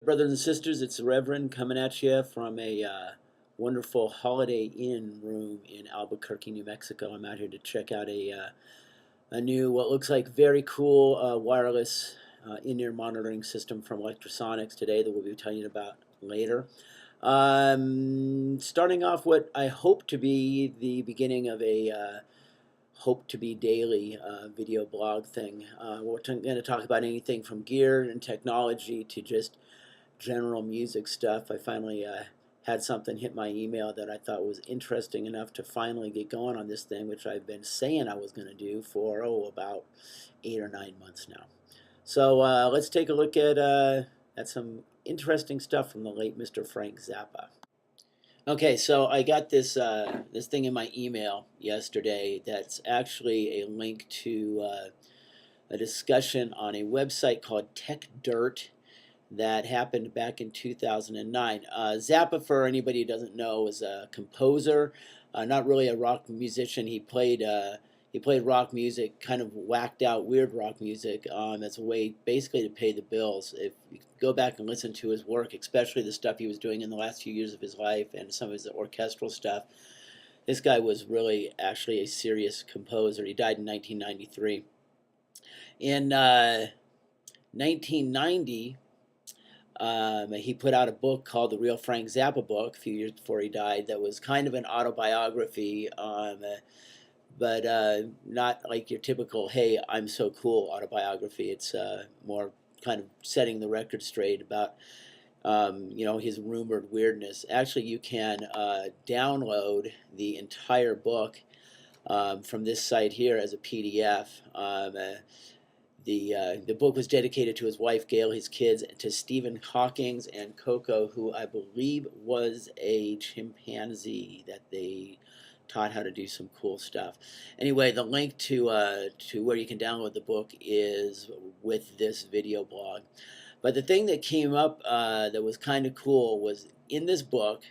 Brothers and sisters, it's the Reverend coming at you from a wonderful Holiday Inn room in Albuquerque, New Mexico. I'm out here to check out a new, what looks like very cool wireless in-ear monitoring system from Electrosonics today that we'll be telling you about later. Starting off what I hope to be the beginning of a hope to be daily video blog thing. We're going to talk about anything from gear and technology to just general music stuff. I finally had something hit my email that I thought was interesting enough to finally get going on this thing, which I've been saying I was going to do for about 8 or 9 months now. So let's take a look at some interesting stuff from the late Mr. Frank Zappa. Okay, so I got this this thing in my email yesterday that's actually a link to a discussion on a website called Tech Dirt that happened back in 2009. Zappa, for anybody who doesn't know, is a composer, not really a rock musician. He played rock music, kind of whacked out, weird rock music, as a way basically to pay the bills. If you go back and listen to his work, especially the stuff he was doing in the last few years of his life and some of his orchestral stuff, this guy was really actually a serious composer. He died in 1993. In 1990, he put out a book called The Real Frank Zappa Book a few years before he died that was kind of an autobiography, but not like your typical, hey, I'm so cool autobiography. It's more kind of setting the record straight about his rumored weirdness. Actually, you can download the entire book from this site here as a PDF. The book was dedicated to his wife Gail, his kids, to Stephen Hawking and Coco, who I believe was a chimpanzee that they taught how to do some cool stuff. Anyway, the link to where you can download the book is with this video blog. But the thing that came up that was kind of cool was in this book,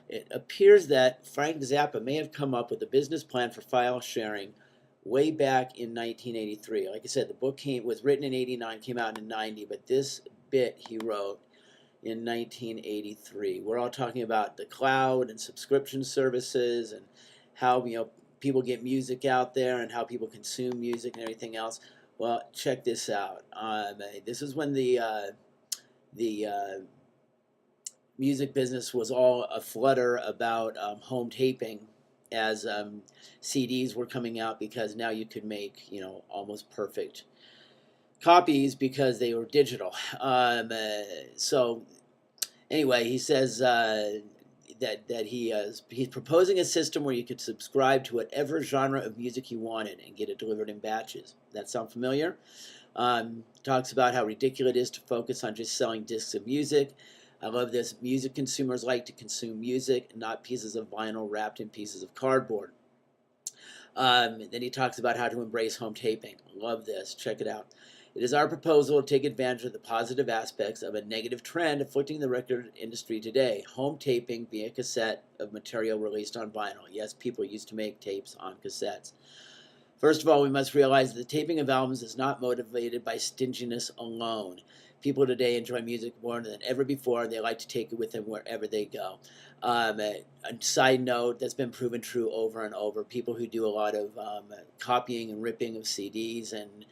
it appears that Frank Zappa may have come up with a business plan for file sharing way back in 1983. Like I said, the book was written in 89, came out in 90, but this bit he wrote in 1983. We're all talking about the cloud and subscription services and how people get music out there and how people consume music and everything else. Well, check this out. This is when the music business was all aflutter about home taping, as CDs were coming out, because now you could make almost perfect copies because they were digital. So anyway, he says that he's proposing a system where you could subscribe to whatever genre of music you wanted and get it delivered in batches. That sound familiar? Talks about how ridiculous it is to focus on just selling discs of music. I love this. Music consumers like to consume music, not pieces of vinyl wrapped in pieces of cardboard. Then he talks about how to embrace home taping. Love this. Check it out. It is our proposal to take advantage of the positive aspects of a negative trend afflicting the record industry today. Home taping being a cassette of material released on vinyl. Yes, people used to make tapes on cassettes. First of all, we must realize that the taping of albums is not motivated by stinginess alone. People today enjoy music more than ever before. They like to take it with them wherever they go. A side note that's been proven true over and over. People who do a lot of copying and ripping of CDs and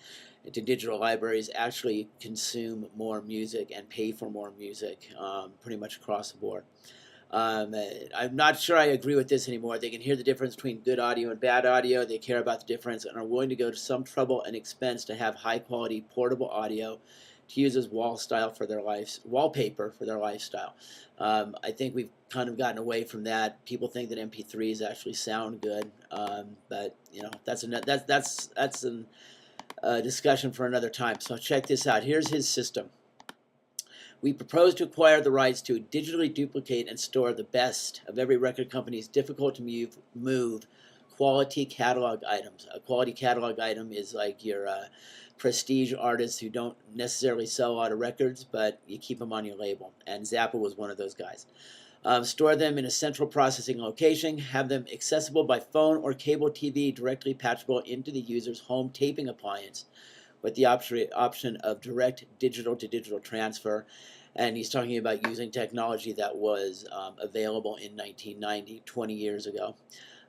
into digital libraries actually consume more music and pay for more music pretty much across the board. I'm not sure I agree with this anymore. They can hear the difference between good audio and bad audio. They care about the difference and are willing to go to some trouble and expense to have high-quality portable audio to use as wallpaper for their lifestyle. I think we've kind of gotten away from that. People think that MP3s actually sound good, but that's a discussion for another time. So check this out. Here's his system. We propose to acquire the rights to digitally duplicate and store the best of every record company's difficult to move quality catalog items. A quality catalog item is like your prestige artists who don't necessarily sell a lot of records, but you keep them on your label. And Zappa was one of those guys. Store them in a central processing location, have them accessible by phone or cable TV directly patchable into the user's home taping appliance with the option of direct digital to digital transfer, And he's talking about using technology that was available in 1990, 20 years ago.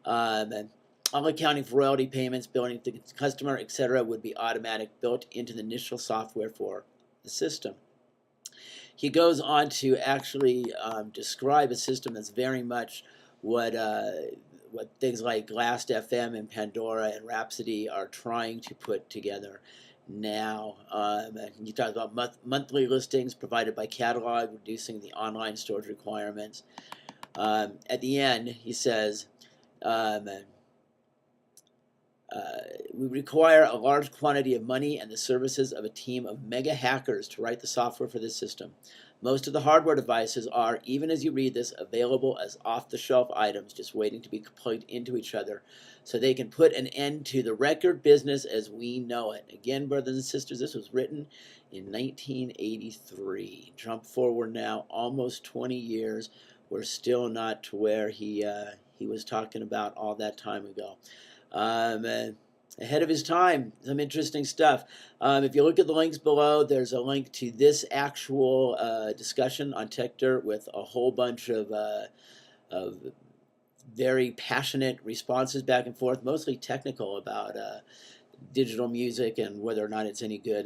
And all accounting for royalty payments, billing to the customer, etc., would be automatic, built into the initial software for the system. He goes on to actually describe a system that's very much what things like Last FM and Pandora and Rhapsody are trying to put together now. And you talk about monthly listings provided by catalog, reducing the online storage requirements. At the end, he says, um, we require a large quantity of money and the services of a team of mega hackers to write the software for this system. Most of the hardware devices are, even as you read this, available as off-the-shelf items just waiting to be plugged into each other so they can put an end to the record business as we know it. Again, brothers and sisters, this was written in 1983. Jump forward now almost 20 years. We're still not to where he was talking about all that time ago. Ahead of his time, some interesting stuff. If you look at the links below, there's a link to this actual discussion on TechDirt with a whole bunch of very passionate responses back and forth, mostly technical about digital music and whether or not it's any good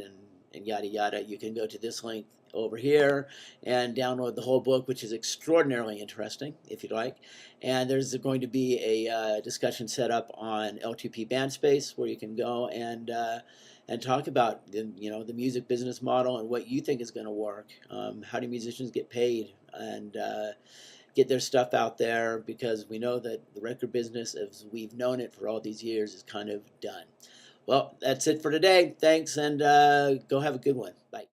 and yada yada. You can go to this link over here and download the whole book, which is extraordinarily interesting if you'd like. And there's going to be a discussion set up on L2P band space where you can go and talk about the music business model and what you think is going to work. How do musicians get paid and get their stuff out there, because we know that the record business, as we've known it for all these years, is kind of done. Well, that's it for today. Thanks, and go have a good one. Bye.